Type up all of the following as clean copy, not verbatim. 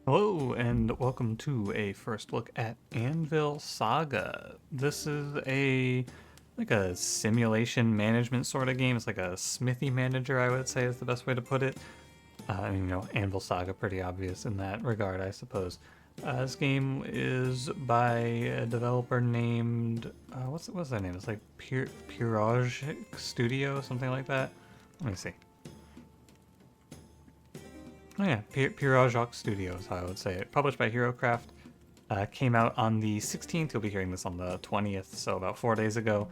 Hello and welcome to a first look at Anvil Saga. This is a simulation management sort of game. It's like a smithy manager, I would say is the best way to put it. Anvil Saga, pretty obvious in that regard, I suppose. This game is by a developer named what's that name? It's like Pirage Studio, something like that. Let me see. Oh yeah, Pirajok Studios, I would say it. Published by HeroCraft. Came out on the 16th. You'll be hearing this on the 20th, so about 4 days ago.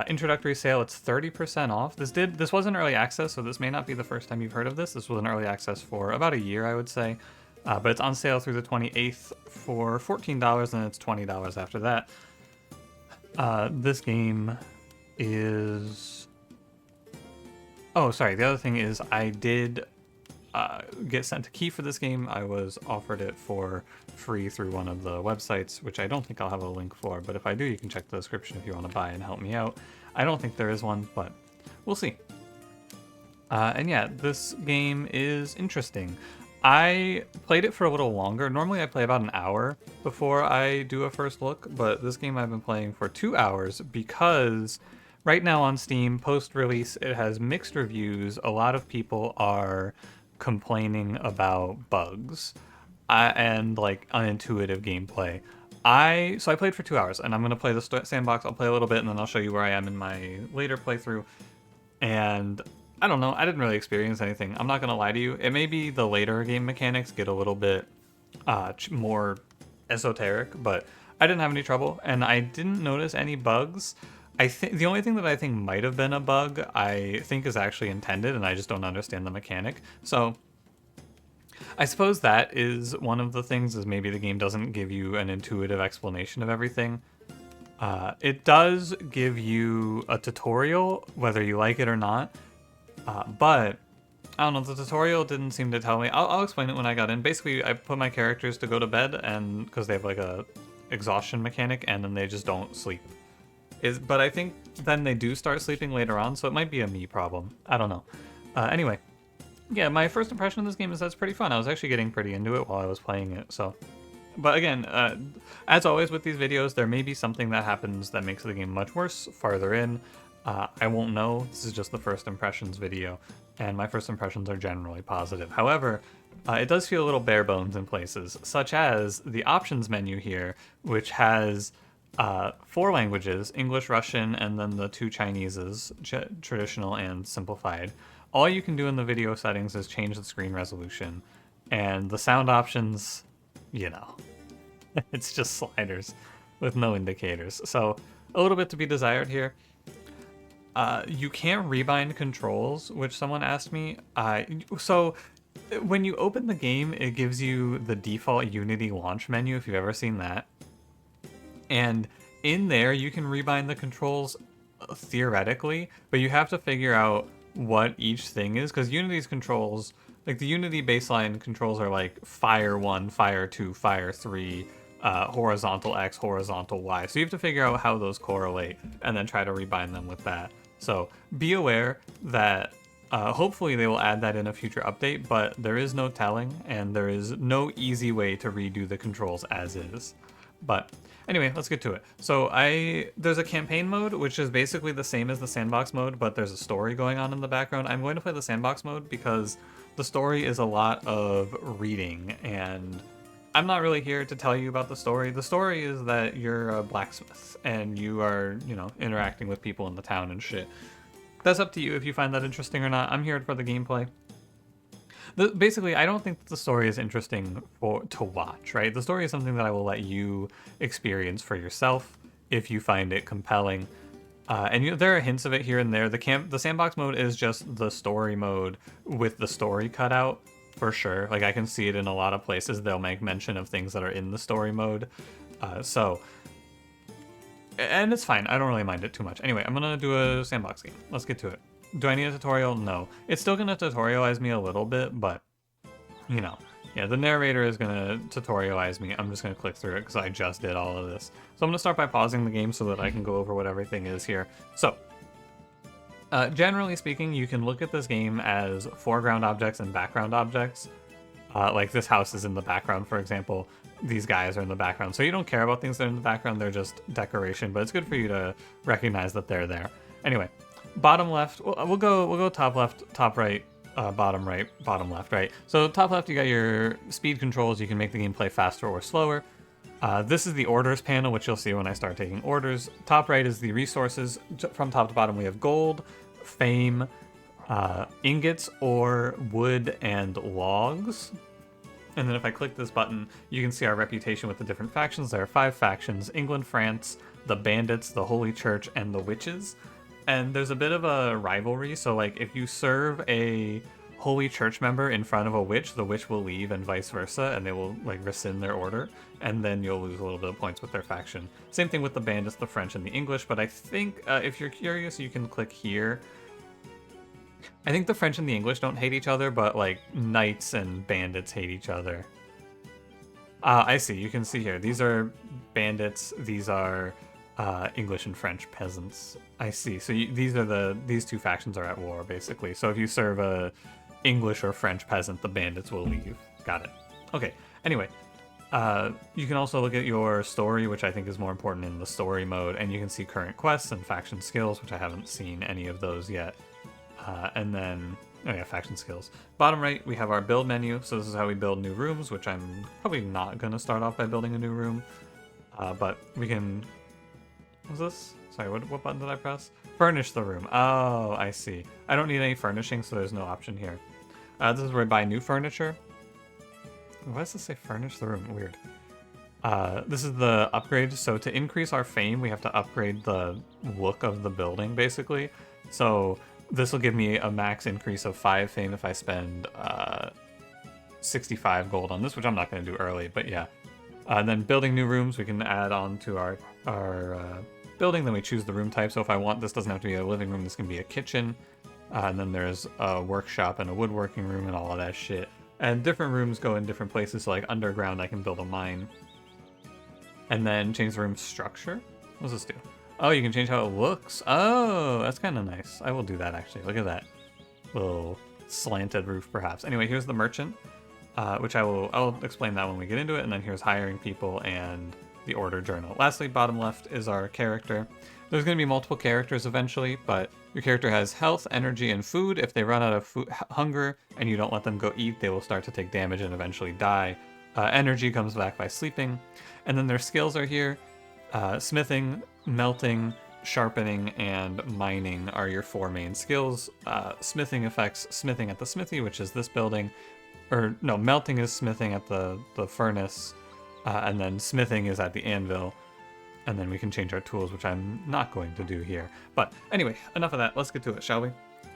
Introductory sale, it's 30% off. This was an early access, so this may not be the first time you've heard of this. This was an early access for about a year, I would say. But it's on sale through the 28th for $14, and it's $20 after that. This game is... Oh, sorry, the other thing is I did get sent a key for this game. I was offered it for free through one of the websites, which I don't think I'll have a link for, but if I do, you can check the description if you want to buy and help me out. I don't think there is one, but we'll see. And yeah, this game is interesting. I played it for a little longer. Normally I play about an hour before I do a first look, but this game I've been playing for 2 hours because right now on Steam, post-release, it has mixed reviews. A lot of people are complaining about bugs and like unintuitive gameplay. So I played for 2 hours, and I'm gonna play the sandbox. I'll play a little bit, and then I'll show you where I am in my later playthrough. And I don't know, I didn't really experience anything. I'm not gonna lie to you. It may be the later game mechanics get a little bit more esoteric, but I didn't have any trouble, and I didn't notice any bugs. I think the only thing that I think might have been a bug, I think is actually intended, and I just don't understand the mechanic. So I suppose that is one of the things, is maybe the game doesn't give you an intuitive explanation of everything. It does give you a tutorial, whether you like it or not, but I don't know, the tutorial didn't seem to tell me. I'll explain it when I got in. Basically, I put my characters to go to bed, and because they have like a exhaustion mechanic, and then they just don't sleep. But I think then they do start sleeping later on, so it might be a me problem. I don't know. Anyway, yeah, my first impression of this game is that it's pretty fun. I was actually getting pretty into it while I was playing it, so... But again, as always with these videos, there may be something that happens that makes the game much worse farther in. I won't know. This is just the first impressions video, and my first impressions are generally positive. However, it does feel a little bare bones in places, such as the options menu here, which has 4 languages, English, Russian, and then the 2 Chineses, traditional and simplified. All you can do in the video settings is change the screen resolution, and the sound options, you know, it's just sliders with no indicators. So a little bit to be desired here. You can't rebind controls, which someone asked me. So when you open the game, it gives you the default Unity launch menu, if you've ever seen that. And in there, you can rebind the controls theoretically, but you have to figure out what each thing is, because Unity's controls, like the Unity baseline controls are like fire 1, fire 2, fire 3, horizontal X, horizontal Y. So you have to figure out how those correlate and then try to rebind them with that. So be aware that hopefully they will add that in a future update, but there is no telling, and there is no easy way to redo the controls as is. But anyway, let's get to it. So there's a campaign mode, which is basically the same as the sandbox mode, but there's a story going on in the background. I'm going to play the sandbox mode because the story is a lot of reading, and I'm not really here to tell you about the story. The story is that you're a blacksmith, and you are, interacting with people in the town and shit. That's up to you if you find that interesting or not. I'm here for the gameplay. Basically, I don't think that the story is interesting to watch, right? The story is something that I will let you experience for yourself if you find it compelling. And there are hints of it here and there. The sandbox mode is just the story mode with the story cut out, for sure. Like, I can see it in a lot of places. They'll make mention of things that are in the story mode. And it's fine. I don't really mind it too much. Anyway, I'm going to do a sandbox game. Let's get to it. Do I need a tutorial? No. It's still going to tutorialize me a little bit, but, yeah, the narrator is going to tutorialize me. I'm just going to click through it because I just did all of this. So I'm going to start by pausing the game so that I can go over what everything is here. So, generally speaking, you can look at this game as foreground objects and background objects. Like this house is in the background, for example. These guys are in the background. So you don't care about things that are in the background, they're just decoration, but it's good for you to recognize that they're there. Anyway, bottom left, we'll go top left, top right, bottom right, bottom left, right? So top left, you got your speed controls. You can make the game play faster or slower. This is the orders panel, which you'll see when I start taking orders. Top right is the resources. From top to bottom, we have gold, fame, ingots, ore, wood, and logs. And then if I click this button, you can see our reputation with the different factions. There are 5 factions: England, France, the Bandits, the Holy Church, and the Witches. And there's a bit of a rivalry, so like if you serve a Holy Church member in front of a witch, the witch will leave and vice versa, and they will like rescind their order, and then you'll lose a little bit of points with their faction. Same thing with the Bandits, the French, and the English, but I think if you're curious, you can click here. I think the French and the English don't hate each other, but like Knights and Bandits hate each other. I see, you can see here. These are Bandits, these are English and French peasants. I see. So these 2 factions are at war, basically. So if you serve a English or French peasant, the Bandits will leave. Got it. Okay. Anyway, you can also look at your story, which I think is more important in the story mode, and you can see current quests and faction skills, which I haven't seen any of those yet. And then, oh yeah, faction skills. Bottom right, we have our build menu. So this is how we build new rooms, which I'm probably not going to start off by building a new room. But we can... What's this? Sorry, what button did I press? Furnish the room. Oh, I see. I don't need any furnishing, so there's no option here. This is where I buy new furniture. Why does this say furnish the room? Weird. This is the upgrade. So to increase our fame, we have to upgrade the look of the building, basically. So this will give me a max increase of 5 fame if I spend 65 gold on this, which I'm not going to do early, but yeah. Then building new rooms, we can add on to our building, then we choose the room type. So if I want, this doesn't have to be a living room, this can be a kitchen. And then there's a workshop and a woodworking room and all of that shit. And different rooms go in different places, so like underground I can build a mine. And then change the room structure. What does this do? Oh, you can change how it looks. Oh, that's kind of nice. I will do that actually. Look at that. Little slanted roof perhaps. Anyway, here's the merchant, which I'll explain that when we get into it. And then here's hiring people and the order journal. Lastly, bottom left is our character. There's going to be multiple characters eventually, but your character has health, energy, and food. If they run out of hunger and you don't let them go eat, they will start to take damage and eventually die. Energy comes back by sleeping. And then their skills are here. Smithing, melting, sharpening, and mining are your 4 main skills. Smithing affects smithing at the smithy, which is this building. Or no, melting is smithing at the furnace. And then smithing is at the anvil. And then we can change our tools, which I'm not going to do here. But anyway, enough of that. Let's get to it, shall we?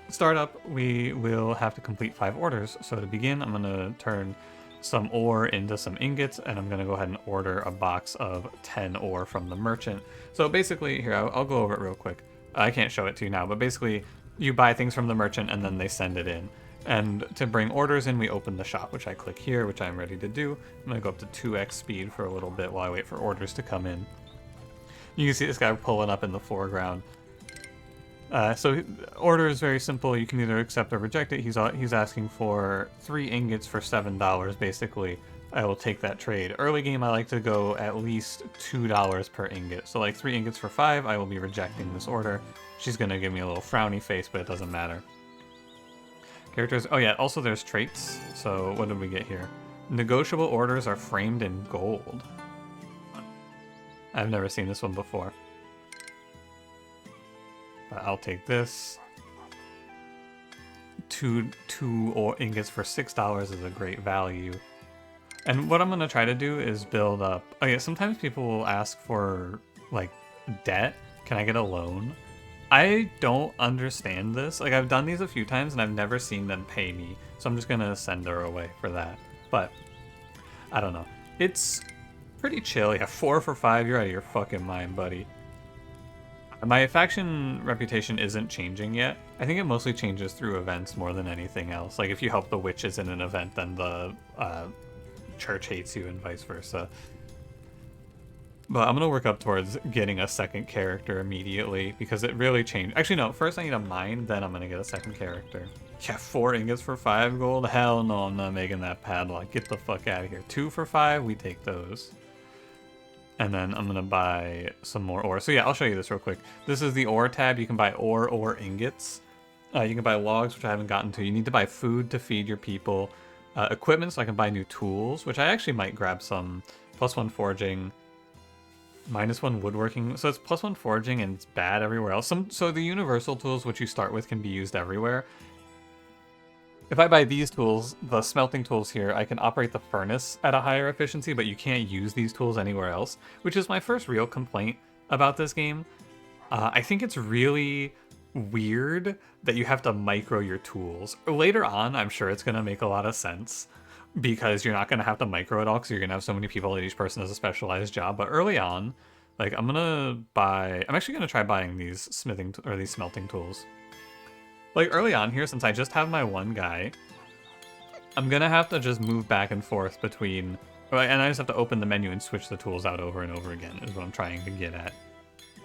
Start up, we will have to complete 5 orders. So to begin, I'm going to turn some ore into some ingots, and I'm going to go ahead and order a box of 10 ore from the merchant. So basically, here, I'll go over it real quick. I can't show it to you now, but basically, you buy things from the merchant, and then they send it in. And to bring orders in, we open the shop, which I click here, which I'm ready to do. I'm going to go up to 2x speed for a little bit while I wait for orders to come in. You can see this guy pulling up in the foreground. So order is very simple. You can either accept or reject it. He's asking for 3 ingots for $7, basically. I will take that trade. Early game, I like to go at least $2 per ingot. So like 3 ingots for 5, I will be rejecting this order. She's going to give me a little frowny face, but it doesn't matter. Characters. Oh yeah, also there's traits. So what did we get here? Negotiable orders are framed in gold. I've never seen this one before. But I'll take this. Two ingots for $6 is a great value. And what I'm going to try to do is build up... Oh yeah, sometimes people will ask for, like, debt. Can I get a loan? I don't understand this. Like, I've done these a few times and I've never seen them pay me. So I'm just going to send her away for that. But, I don't know. It's pretty chill. Yeah, 4 for 5. You're out of your fucking mind, buddy. My faction reputation isn't changing yet. I think it mostly changes through events more than anything else. Like, if you help the witches in an event, then the church hates you and vice versa. But I'm gonna work up towards getting a second character immediately because it really changed. Actually, no. First, I need a mine, then I'm gonna get a second character. Yeah, 4 ingots for 5 gold. Hell no, I'm not making that padlock. Get the fuck out of here. 2 for 5, we take those. And then I'm gonna buy some more ore. So yeah, I'll show you this real quick. This is the ore tab. You can buy ore or ingots. You can buy logs, which I haven't gotten to. You need to buy food to feed your people. Equipment, so I can buy new tools, which I actually might grab some. +1 foraging. -1 woodworking, so it's +1 foraging and it's bad everywhere else. So the universal tools which you start with can be used everywhere. If I buy these tools, the smelting tools here, I can operate the furnace at a higher efficiency, but you can't use these tools anywhere else, which is my first real complaint about this game. I think it's really weird that you have to micro your tools. Later on, I'm sure it's going to make a lot of sense, because you're not going to have to micro it all because you're going to have so many people that each person has a specialized job. But early on, like I'm actually going to try buying these smelting tools. Like early on here, since I just have my one guy, I'm going to have to just move back and forth between, and I just have to open the menu and switch the tools out over and over again is what I'm trying to get at.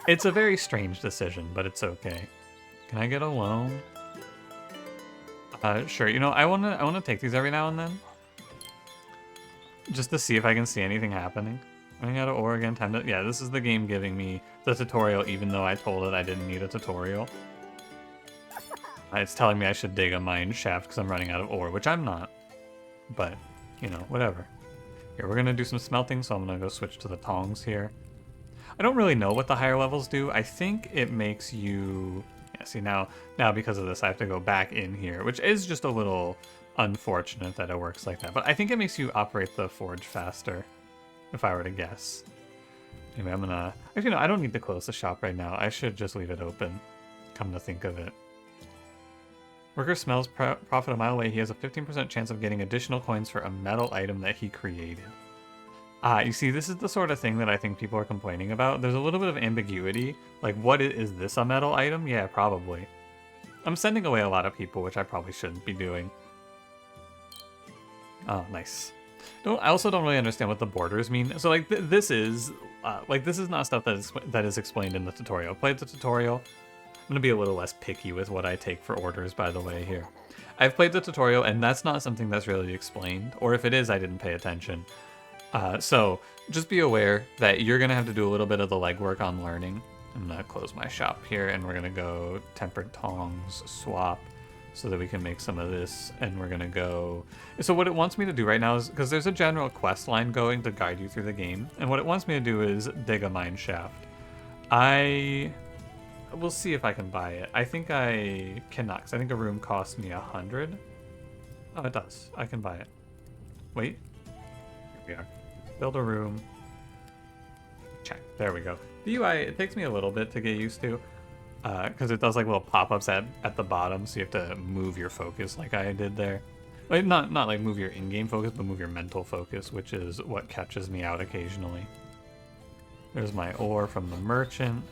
It's a very strange decision, but it's okay. Can I get a loan? Sure. You know, I wanna take these every now and then, just to see if I can see anything happening. Running out of ore again. Time to... Yeah, this is the game giving me the tutorial, even though I told it I didn't need a tutorial. It's telling me I should dig a mine shaft because I'm running out of ore, which I'm not. But, you know, whatever. Here, we're going to do some smelting, so I'm going to go switch to the tongs here. I don't really know what the higher levels do. I think it makes you... Yeah, see, now because of this, I have to go back in here, which is just a little unfortunate that it works like that. But I think it makes you operate the forge faster, if I were to guess. Anyway, I'm going to... Actually, no, I don't need to close the shop right now. I should just leave it open, come to think of it. Worker smells profit a mile away. He has a 15% chance of getting additional coins for a metal item that he created. You see, this is the sort of thing that I think people are complaining about. There's a little bit of ambiguity. Like, what is this a metal item? Yeah, probably. I'm sending away a lot of people, which I probably shouldn't be doing. Oh, nice. I also don't really understand what the borders mean. So, like, this is not stuff that is explained in the tutorial. Played the tutorial. I'm going to be a little less picky with what I take for orders, by the way, here. I've played the tutorial, and that's not something that's really explained. Or if it is, I didn't pay attention. So just be aware that you're going to have to do a little bit of the legwork on learning. I'm going to close my shop here, and we're going to go tempered tongs, swap, so that we can make some of this. And we're going to go... So what it wants me to do right now is... Because there's a general quest line going to guide you through the game. And what it wants me to do is dig a mine shaft. We'll see if I can buy it. I think I cannot, because I think a room costs me 100. Oh, it does. I can buy it. Wait. Here we are. Build a room. Check. There we go. The UI, it takes me a little bit to get used to, because it does like little pop-ups at the bottom, so you have to move your focus like I did there. Like, not like move your in-game focus, but move your mental focus, which is what catches me out occasionally. There's my ore from the merchant,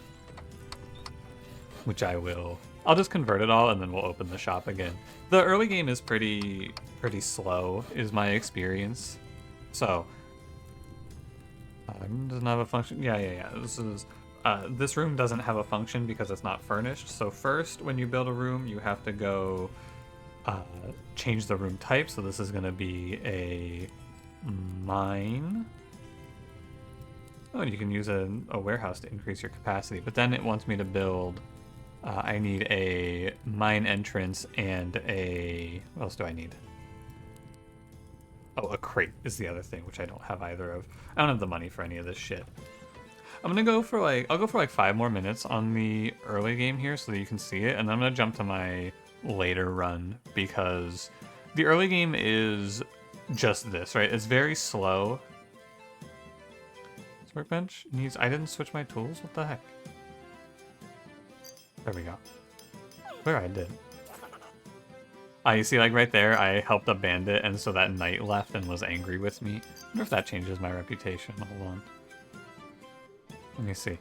which I'll just convert it all and then we'll open the shop again. The early game is pretty slow, is my experience. So, doesn't have a function. Yeah. This room doesn't have a function because it's not furnished. So first, when you build a room, you have to go change the room type. So this is going to be a mine. Oh, and you can use a warehouse to increase your capacity. But then it wants me to build... I need a mine entrance and a... What else do I need? Oh, a crate is the other thing, which I don't have either of. I don't have the money for any of this shit. I'm gonna go for like... I'll go for like 5 more minutes on the early game here so that you can see it. And then I'm gonna jump to my later run because the early game is just this, right? It's very slow. This workbench needs... I didn't switch my tools? What the heck? There we go. Where I did. You see, like right there, I helped a bandit, and so that knight left and was angry with me. I wonder if that changes my reputation. Hold on. Let me see.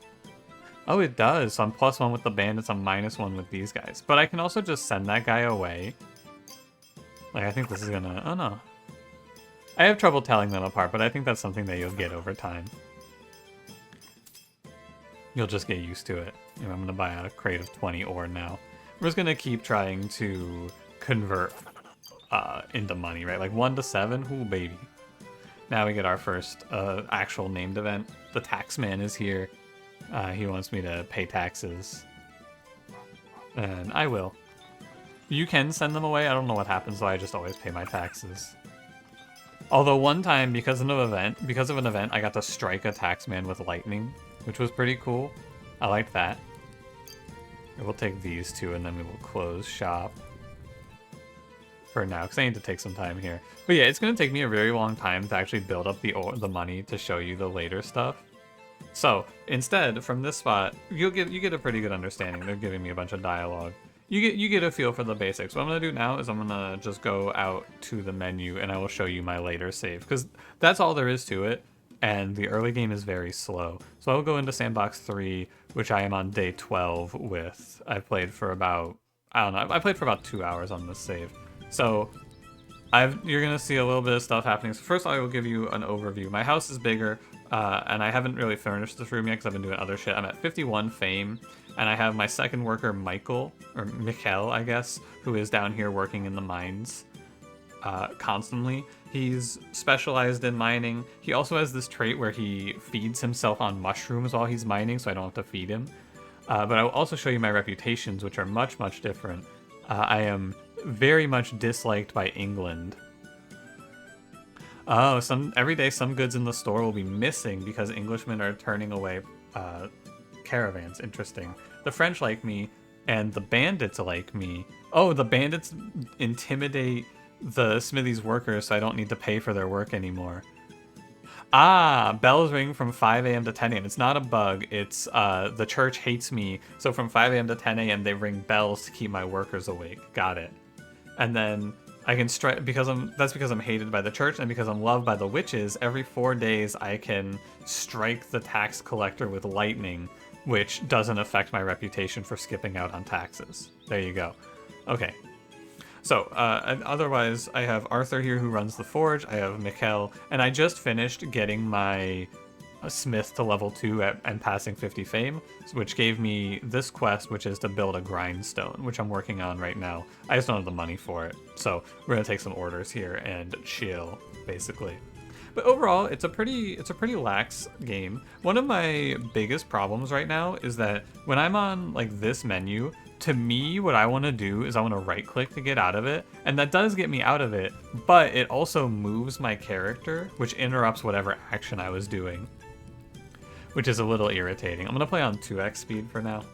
Oh, it does. So I'm +1 with the bandits, I'm -1 with these guys. But I can also just send that guy away. Like, I think this is gonna... Oh, no. I have trouble telling them apart, but I think that's something that you'll get over time. You'll just get used to it. You know, I'm gonna buy a crate of 20 ore now. We're just gonna keep trying to convert into money, right? Like 1 to 7, ooh baby. Now we get our first actual named event. The taxman is here. He wants me to pay taxes. And I will. You can send them away. I don't know what happens though. I just always pay my taxes. Although one time, because of an event, I got to strike a taxman with lightning, which was pretty cool. I liked that. We'll take these two and then we will close shop for now, because I need to take some time here. But yeah, it's going to take me a very long time to actually build up the money to show you the later stuff. So instead, from this spot, you get a pretty good understanding. They're giving me a bunch of dialogue. You get a feel for the basics. What I'm gonna do now is I'm gonna just go out to the menu and I will show you my later save, because that's all there is to it. And the early game is very slow. So I'll go into Sandbox 3, which I am on day 12 with. I played for about, I don't know, I played for about 2 hours on this save. So you're gonna see a little bit of stuff happening. So first I will give you an overview. My house is bigger, and I haven't really furnished this room yet because I've been doing other shit. I'm at 51 fame, and I have my second worker, Michael, I guess, who is down here working in the mines constantly. He's specialized in mining. He also has this trait where he feeds himself on mushrooms while he's mining, so I don't have to feed him. But I will also show you my reputations, which are much, much different. I am very much disliked by England. Oh, every day some goods in the store will be missing because Englishmen are turning away caravans. Interesting. The French like me, and the bandits like me. Oh, the bandits intimidate the smithy's workers, so I don't need to pay for their work anymore. Ah, bells ring from 5 a.m. to 10 a.m. It's not a bug. It's the church hates me, so from 5 a.m. to 10 a.m. they ring bells to keep my workers awake. Got it. And then I can strike that's because I'm hated by the church, and because I'm loved by the witches. Every 4 days I can strike the tax collector with lightning, which doesn't affect my reputation for skipping out on taxes. There you go. Okay. So, and otherwise, I have Arthur here who runs the forge. I have Mikkel, and I just finished getting my smith to level 2 and passing 50 fame, which gave me this quest, which is to build a grindstone, which I'm working on right now. I just don't have the money for it. So we're gonna take some orders here and chill, basically. But overall, it's a pretty lax game. One of my biggest problems right now is that when I'm on like this menu, to me, what I want to do is I want to right click to get out of it, and that does get me out of it, but it also moves my character, which interrupts whatever action I was doing, which is a little irritating. I'm gonna play on 2x speed for now.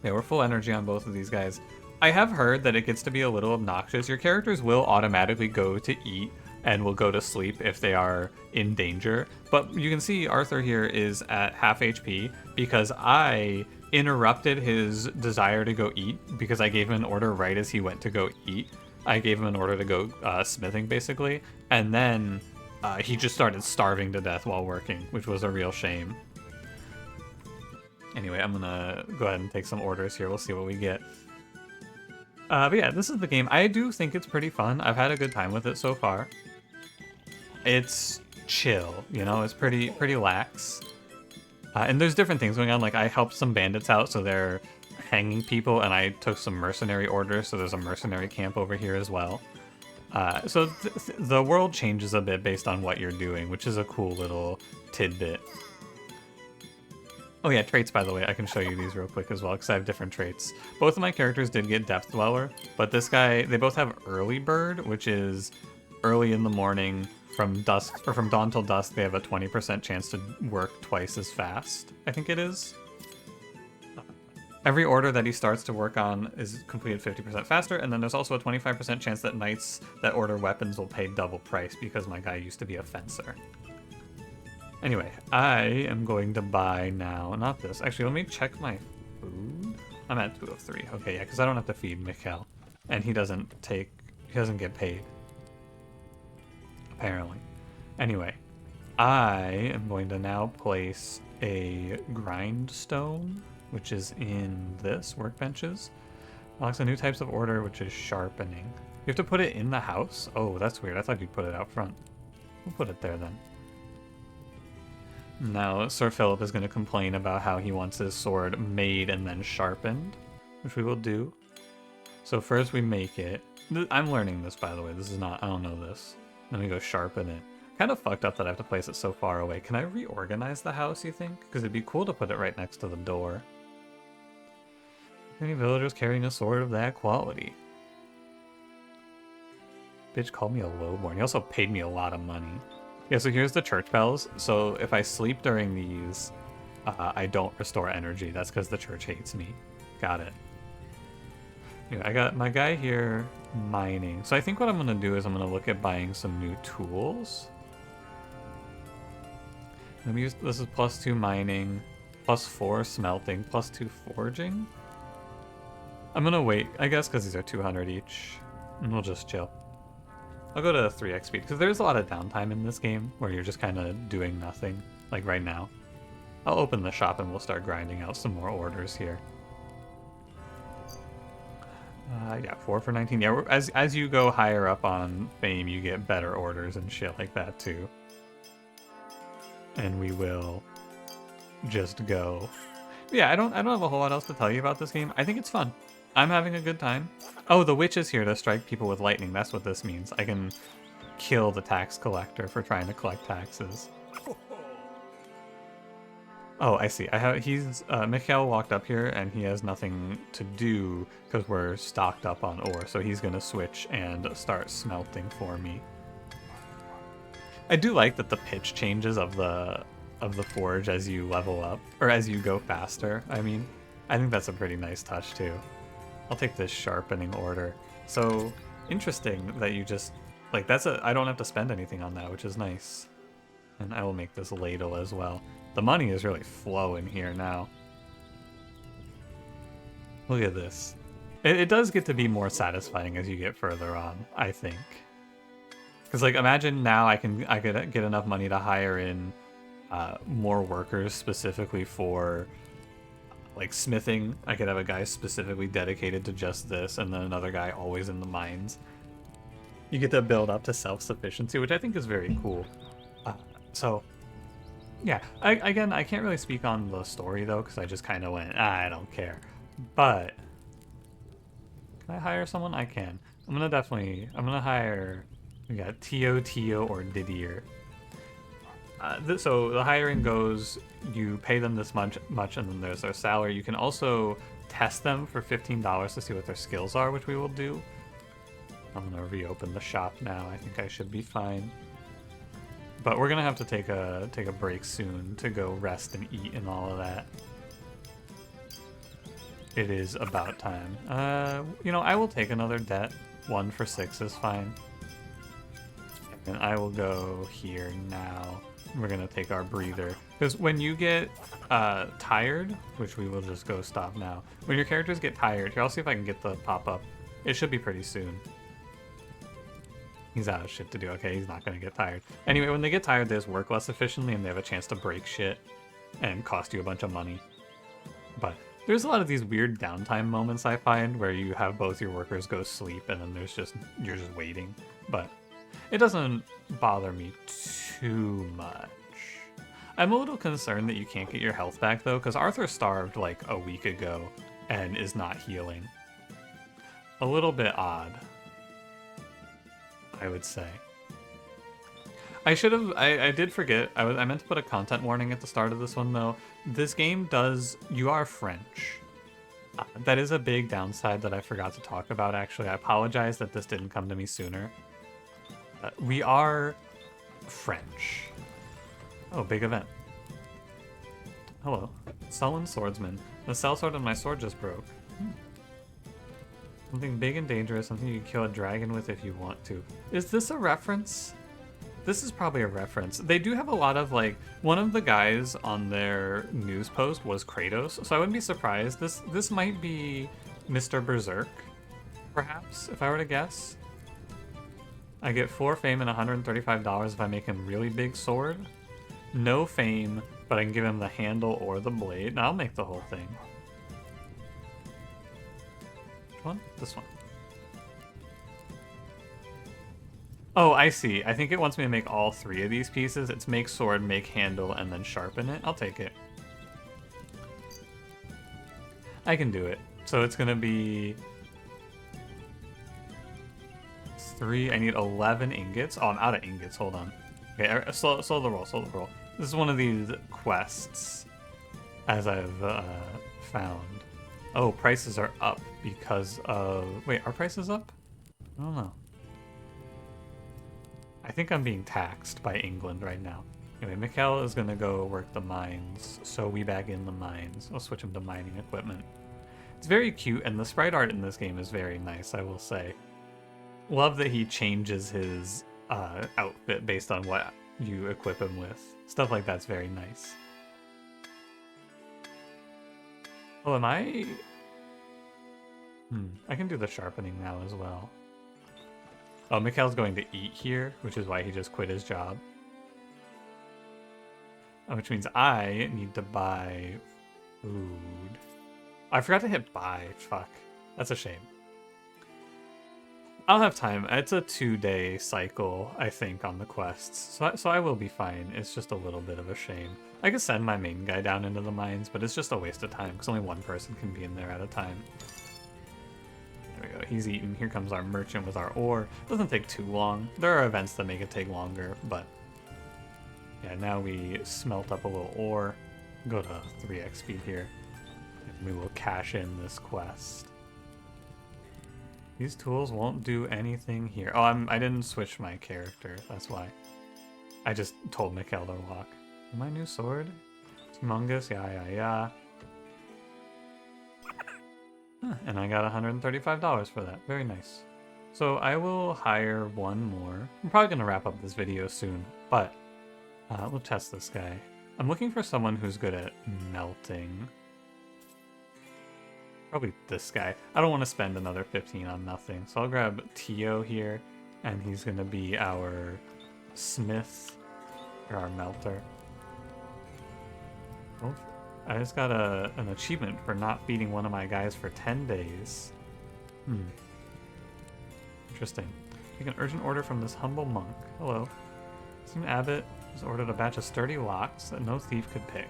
Yeah, we're full energy on both of these guys. I have heard that it gets to be a little obnoxious. Your characters will automatically go to eat and will go to sleep if they are in danger. But you can see Arthur here is at half HP because I interrupted his desire to go eat because I gave him an order right as he went to go eat. I gave him an order to go smithing, basically. And then he just started starving to death while working, which was a real shame. Anyway, I'm gonna go ahead and take some orders here. We'll see what we get. But yeah, this is the game. I do think it's pretty fun. I've had a good time with it so far. It's chill, you know, it's pretty lax. And there's different things going on. Like I helped some bandits out, so they're hanging people, and I took some mercenary orders, so there's a mercenary camp over here as well. So the world changes a bit based on what you're doing, which is a cool little tidbit. Oh yeah, traits, by the way. I can show you these real quick as well, because I have different traits. Both of my characters did get Depth Dweller, but this guy, they both have Early Bird, which is early in the morning. From dawn till dusk, they have a 20% chance to work twice as fast, I think it is. Every order that he starts to work on is completed 50% faster, and then there's also a 25% chance that knights that order weapons will pay double price because my guy used to be a fencer. Anyway, I am going to buy now, not this. Actually, let me check my food. I'm at 2 of 3. Okay, yeah, because I don't have to feed Mikkel, and he doesn't get paid. Apparently. Anyway, I am going to now place a grindstone, which is in this workbenches. Unlocks a new types of order, which is sharpening. You have to put it in the house? Oh, that's weird. I thought you'd put it out front. We'll put it there then. Now Sir Philip is going to complain about how he wants his sword made and then sharpened, which we will do. So first we make it. I'm learning this, by the way. This is not, I don't know this. Then we go sharpen it. Kind of fucked up that I have to place it so far away. Can I reorganize the house, you think? Because it'd be cool to put it right next to the door. Any villagers carrying a sword of that quality? Bitch called me a lowborn. He also paid me a lot of money. Yeah, so here's the church bells. So if I sleep during these, I don't restore energy. That's because the church hates me. Got it. Yeah, I got my guy here mining. So I think what I'm going to do is I'm going to look at buying some new tools. Let me use, this is +2 mining, +4 smelting, +2 forging. I'm going to wait, I guess, because these are 200 each. And we'll just chill. I'll go to 3x speed, because there's a lot of downtime in this game where you're just kind of doing nothing, like right now. I'll open the shop and we'll start grinding out some more orders here. Yeah, 4 for 19. Yeah, as you go higher up on fame, you get better orders and shit like that too. And we will just go. Yeah, I don't have a whole lot else to tell you about this game. I think it's fun. I'm having a good time. Oh, the witch is here to strike people with lightning. That's what this means. I can kill the tax collector for trying to collect taxes. Oh, I see. Mikhail walked up here and he has nothing to do because we're stocked up on ore. So he's going to switch and start smelting for me. I do like that the pitch changes of the forge as you level up, or as you go faster. I mean, I think that's a pretty nice touch too. I'll take this sharpening order. So interesting that you just, like, I don't have to spend anything on that, which is nice. And I will make this ladle as well. The money is really flowing here now. Look at this. It does get to be more satisfying as you get further on, I think. Because, like, imagine now I could get enough money to hire in more workers specifically for, like, smithing. I could have a guy specifically dedicated to just this, and then another guy always in the mines. You get to build up to self-sufficiency, which I think is very cool. So, yeah. Again, I can't really speak on the story, though, because I just kind of went, I don't care. But, can I hire someone? I can. I'm going to hire... We got Tio, or Didier. So the hiring goes, you pay them this much, and then there's their salary. You can also test them for $15 to see what their skills are, which we will do. I'm gonna reopen the shop now. I think I should be fine. But we're gonna have to take a break soon to go rest and eat and all of that. It is about time. You know, I will take another debt. 1 for 6 is fine. And I will go here now. We're gonna take our breather. Because when you get tired, which we will just go stop now. When your characters get tired, here, I'll see if I can get the pop-up. It should be pretty soon. He's out of shit to do. Okay, he's not gonna get tired. Anyway, when they get tired, they just work less efficiently and they have a chance to break shit and cost you a bunch of money. But there's a lot of these weird downtime moments I find where you have both your workers go sleep and then you're just waiting. But it doesn't bother me too much. I'm a little concerned that you can't get your health back, though, because Arthur starved like a week ago and is not healing. A little bit odd, I would say. I did forget, I meant to put a content warning at the start of this one, though. This game you are French. That is a big downside that I forgot to talk about, actually. I apologize that this didn't come to me sooner. We are French. Oh, big event. Hello. Sullen Swordsman. The sellsword on my sword just broke. Something big and dangerous, something you can kill a dragon with if you want to. Is this a reference? This is probably a reference. They do have a lot of, like, one of the guys on their news post was Kratos, so I wouldn't be surprised. This might be Mr. Berserk, perhaps, if I were to guess. I get 4 fame and $135 if I make him really big sword. No fame, but I can give him the handle or the blade. Now I'll make the whole thing. Which one? This one. Oh, I see. I think it wants me to make all 3 of these pieces. It's make sword, make handle, and then sharpen it. I'll take it. I can do it. So it's gonna be 3. I need 11 ingots. Oh, I'm out of ingots. Hold on. Okay, slow the roll, slow the roll. This is one of these quests, as I've found. Oh, prices are up because of... Wait, are prices up? I don't know. I think I'm being taxed by England right now. Anyway, Mikhail is gonna go work the mines, so we back in the mines. I'll switch him to mining equipment. It's very cute, and the sprite art in this game is very nice, I will say. Love that he changes his outfit based on what you equip him with. Stuff like that's very nice. Oh, am I... I can do the sharpening now as well. Oh, Mikhail's going to eat here, which is why he just quit his job. Which means I need to buy food. I forgot to hit buy. Fuck. That's a shame. I'll have time. It's a 2-day cycle, I think, on the quests. So I will be fine. It's just a little bit of a shame. I could send my main guy down into the mines, but it's just a waste of time, because only one person can be in there at a time. There we go. He's eating. Here comes our merchant with our ore. Doesn't take too long. There are events that make it take longer, but... yeah, now we smelt up a little ore. Go to 3x speed here. And we will cash in this quest. These tools won't do anything here. Oh, I didn't switch my character. That's why. I just told Mikhail to walk. My new sword? It's humongous. Yeah. Huh, and I got $135 for that. Very nice. So I will hire one more. I'm probably going to wrap up this video soon, but we'll test this guy. I'm looking for someone who's good at melting. Probably this guy. I don't want to spend another 15 on nothing, so I'll grab Tio here, and he's going to be our smith, or our melter. Oh, I just got an achievement for not feeding one of my guys for 10 days. Interesting. Take an urgent order from this humble monk. Hello. St. Abbot has ordered a batch of sturdy locks that no thief could pick.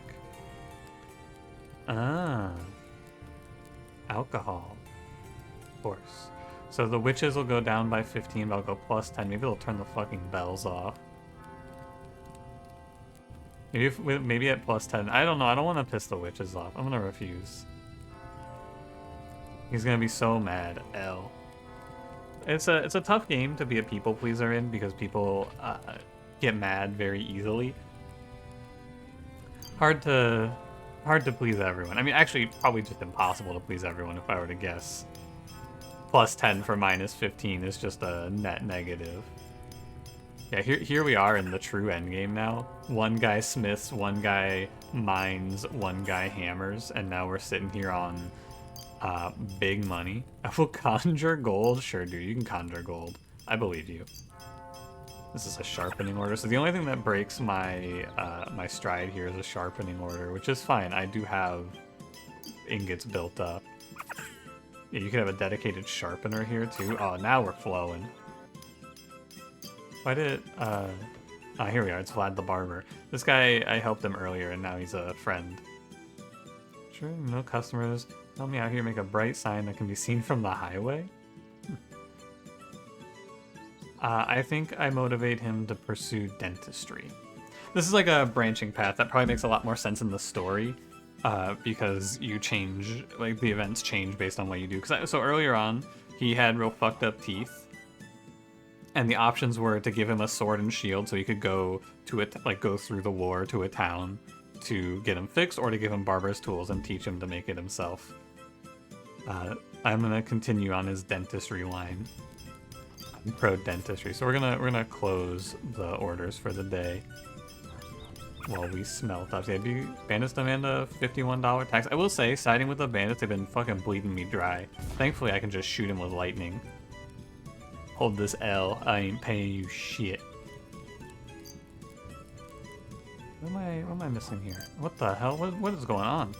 Ah. Alcohol. Of course. So the witches will go down by 15, but I'll go plus 10. Maybe they'll turn the fucking bells off. Maybe at plus 10. I don't know. I don't want to piss the witches off. I'm going to refuse. He's going to be so mad. L. It's a tough game to be a people pleaser in because people get mad very easily. Hard to please everyone. I mean, actually, probably just impossible to please everyone if I were to guess. Plus 10 for minus 15 is just a net negative. Yeah, here we are in the true endgame now. One guy smiths, one guy mines, one guy hammers, and now we're sitting here on big money. I will conjure gold? Sure, dude, you can conjure gold. I believe you. This is a sharpening order, so the only thing that breaks my my stride here is a sharpening order, which is fine. I do have ingots built up. Yeah, you could have a dedicated sharpener here too. Oh, now we're flowing. Why did here we are, it's Vlad the Barber. This guy, I helped him earlier and now he's a friend. Sure, no customers. Help me out here, make a bright sign that can be seen from the highway. I think I motivate him to pursue dentistry. This is like a branching path that probably makes a lot more sense in the story, because you change, like the events change based on what you do. So earlier on, he had real fucked up teeth, and the options were to give him a sword and shield so he could go to it, like go through the war to a town to get him fixed, or to give him barber's tools and teach him to make it himself. I'm gonna continue on his dentistry line. Pro dentistry. So we're gonna close the orders for the day while we smelt up. Yeah, bandits demand a $51 tax. I will say, siding with the bandits, they've been fucking bleeding me dry. Thankfully, I can just shoot him with lightning. Hold this L. I ain't paying you shit. What am I missing here? What the hell? What is going on?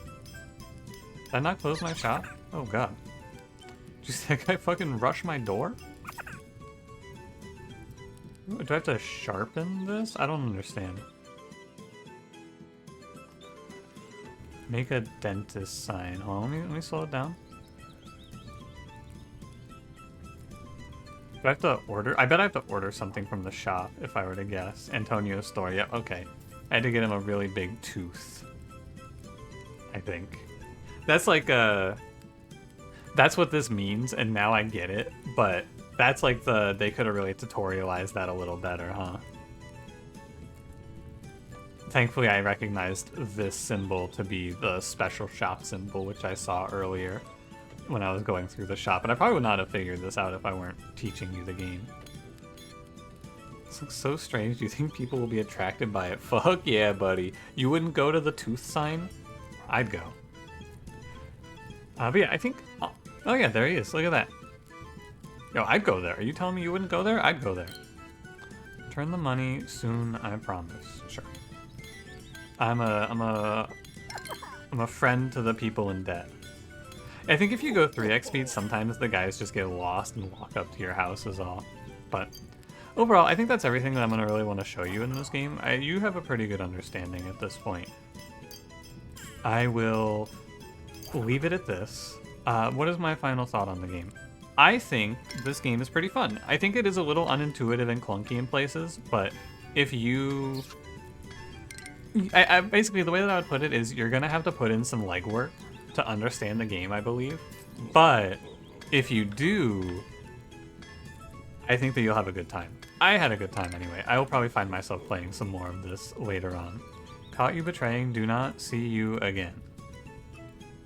Did I not close my shop? Oh god. Did you think I fucking rush my door? Do I have to sharpen this? I don't understand. Make a dentist sign. Hold on, let me slow it down. Do I have to order? I bet I have to order something from the shop if I were to guess. Antonio's store. Yep, okay. I had to get him a really big tooth. I think. That's like a... That's what this means, and now I get it, but that's like the... They could have really tutorialized that a little better, huh? Thankfully, I recognized this symbol to be the special shop symbol, which I saw earlier when I was going through the shop. And I probably would not have figured this out if I weren't teaching you the game. This looks so strange. Do you think people will be attracted by it? Fuck yeah, buddy. You wouldn't go to the tooth sign? I'd go. But yeah, I think... Oh yeah, there he is. Look at that. Yo, I'd go there. Are you telling me you wouldn't go there? I'd go there. Turn the money soon, I promise. Sure. I'm a friend to the people in debt. I think if you go 3x speed, sometimes the guys just get lost and walk up to your house is all. But overall, I think that's everything that I'm gonna really want to show you in this game. You have a pretty good understanding at this point. I will leave it at this. What is my final thought on the game? I think this game is pretty fun. I think it is a little unintuitive and clunky in places, but if you... basically, the way that I would put it is you're gonna have to put in some legwork to understand the game, I believe. But if you do, I think that you'll have a good time. I had a good time anyway. I will probably find myself playing some more of this later on. Caught you betraying, do not see you again.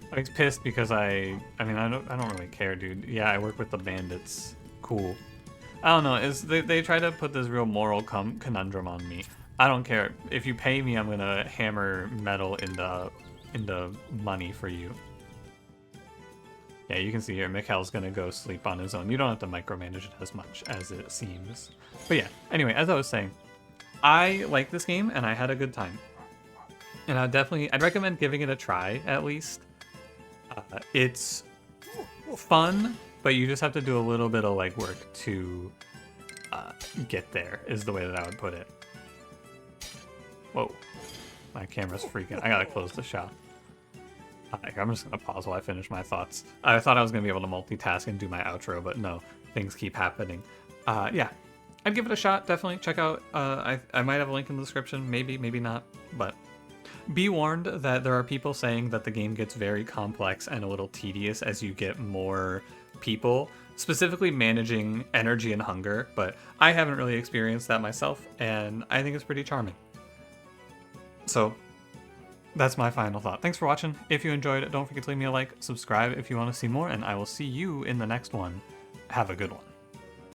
I was pissed because I mean, I don't really care, dude. Yeah, I work with the bandits. Cool. I don't know, they try to put this real moral conundrum on me. I don't care. If you pay me, I'm gonna hammer metal into money for you. Yeah, you can see here, Mikhail's gonna go sleep on his own. You don't have to micromanage it as much as it seems. But yeah, anyway, as I was saying, I like this game and I had a good time. And I'd recommend giving it a try, at least. It's fun, but you just have to do a little bit of legwork to get there, is the way that I would put it. Whoa, my camera's freaking. I gotta close the shop. I'm just gonna pause while I finish my thoughts. I thought I was gonna be able to multitask and do my outro, but no, things keep happening. Yeah, I'd give it a shot, definitely. Check out, I might have a link in the description, maybe not, but be warned that there are people saying that the game gets very complex and a little tedious as you get more people, specifically managing energy and hunger, but I haven't really experienced that myself, and I think it's pretty charming. So, that's my final thought. Thanks for watching. If you enjoyed it, don't forget to leave me a like, subscribe if you want to see more, and I will see you in the next one. Have a good one.